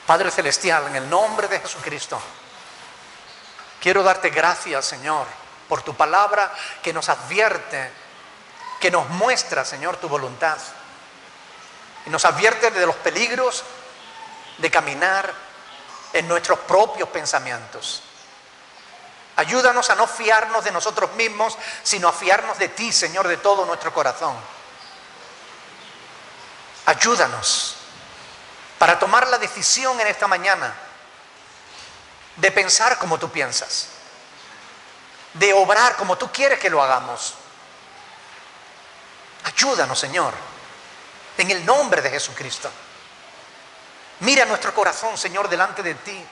Padre Celestial, en el nombre de Jesucristo, quiero darte gracias, Señor, por tu palabra que nos advierte, que nos muestra, Señor, tu voluntad. Y nos advierte de los peligros de caminar en nuestros propios pensamientos. Ayúdanos a no fiarnos de nosotros mismos, sino a fiarnos de ti, Señor, de todo nuestro corazón. Ayúdanos para tomar la decisión en esta mañana de pensar como tú piensas, de obrar como tú quieres que lo hagamos. Ayúdanos, Señor, en el nombre de Jesucristo. Mira nuestro corazón, Señor, delante de ti.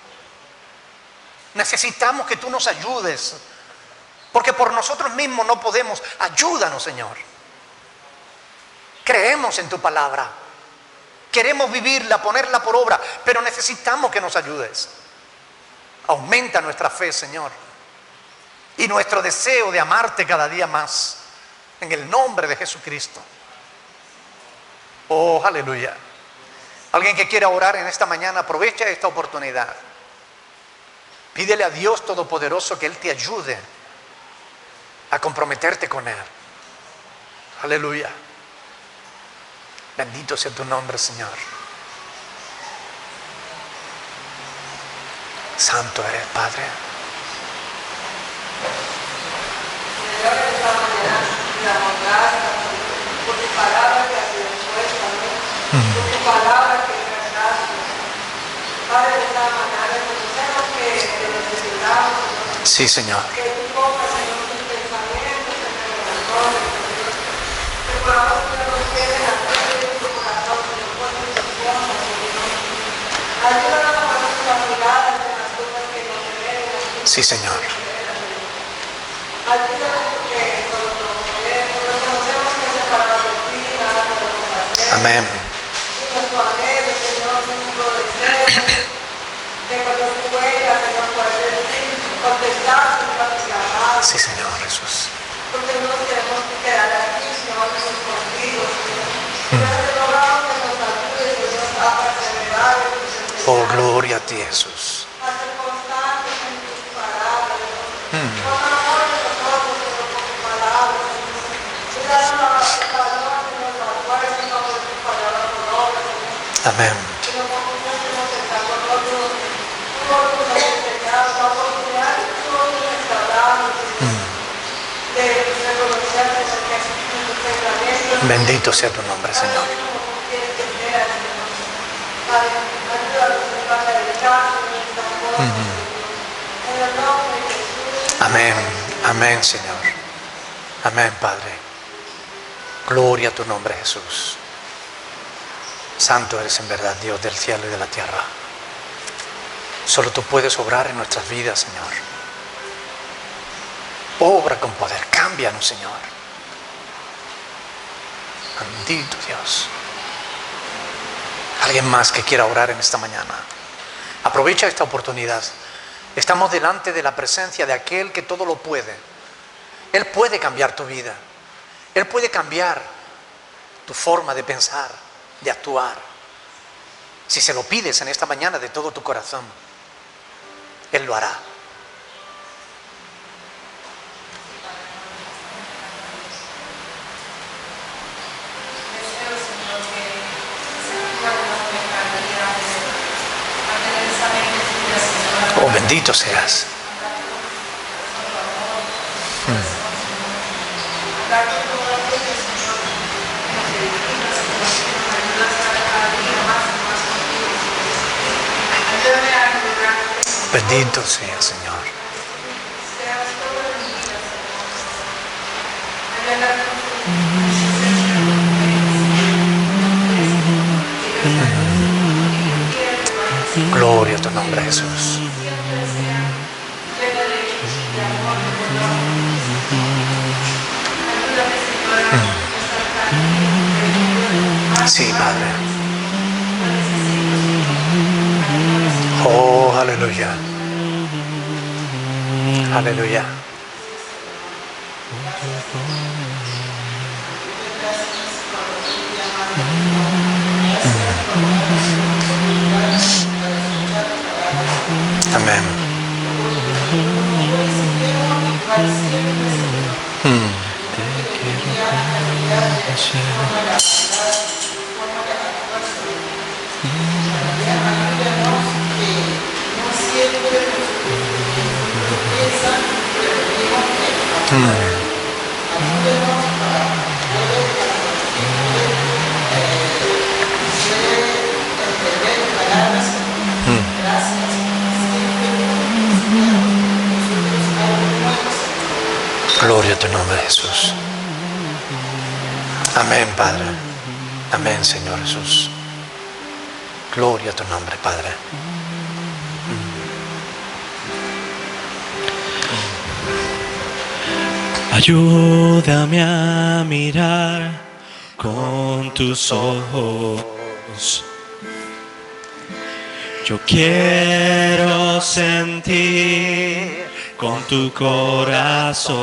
Necesitamos que tú nos ayudes porque por nosotros mismos no podemos. Ayúdanos, Señor. Creemos en tu palabra, queremos vivirla, ponerla por obra, pero necesitamos que nos ayudes. Aumenta nuestra fe, Señor, y nuestro deseo de amarte cada día más, en el nombre de Jesucristo. Oh, aleluya. Alguien que quiera orar en esta mañana, aprovecha esta oportunidad. Pídele a Dios Todopoderoso que Él te ayude a comprometerte con Él. Aleluya. Bendito sea tu nombre, Señor. Santo eres, Padre.
Señor, en esta mañana te damos gracias por tu palabra que ha sido expuesta, ¿no? Por tu palabra que es verdad. Padre, de esta mañana reconocemos que te necesitamos, Señor.
Sí, Señor.
Que tú pongas, Señor, tus pensamientos en el corazón, Señor. Que podamos, Señor, nos queden a ti en tu corazón, Señor, por tu intención, Señor. Ayúdanos a poner nuestra mirada en las cosas que nos deben.
Sí, Señor.
Ayúdanos porque cuando reconocemos que separado de ti, nada podemos hacer.
Amén.
Y nuestro anhelo, Señor, nuestro deseo, que cuando tú vengas, Señor, poder decir, contestar, Señor, a tu llamado.
Sí, Señor Jesús.
Porque no nos queremos quedar aquí, Señor, contigo, Señor. Pero te rogamos que nos ayudes, Señor, a perseverar en tus enseñanzas.
Oh, gloria a ti, Jesús.
A ser constantes en tus palabras, Señor. Con amor de nosotros, Señor, con tu palabra, Señor. Y danos la valor, Señor, la fuerza, Señor, por tu palabra, por obra, Señor.
Amén.
Que nos confiemos en estar con nosotros. Tú nos has enseñado la oportunidad que tú nos estás dando, Señor. De reconocer, Señor, que nuestros pensamientos.
Bendito sea tu nombre, Señor. Amén. Amén, Señor. Amén, Padre. Gloria a tu nombre, Jesús. Santo eres en verdad, Dios del cielo y de la tierra. Solo tú puedes obrar en nuestras vidas, Señor. Obra con poder. Cámbianos, Señor. Bendito Dios. Alguien más que quiera orar en esta mañana. Aprovecha esta oportunidad. Estamos delante de la presencia de aquel que todo lo puede. Él puede cambiar tu vida. Él puede cambiar tu forma de pensar, de actuar. Si se lo pides en esta mañana de todo tu corazón, Él lo hará. Oh, bendito seas. Bendito sea, Señor. Gloria a tu nombre, Jesús. Sí, Padre. Oh, aleluya. Aleluya. Amén. Gloria a tu nombre, Jesús. Amén, Padre. Amén, Señor Jesús. Gloria a tu nombre, Padre.
Ayúdame a mirar con tus ojos. Yo quiero sentir con tu corazón.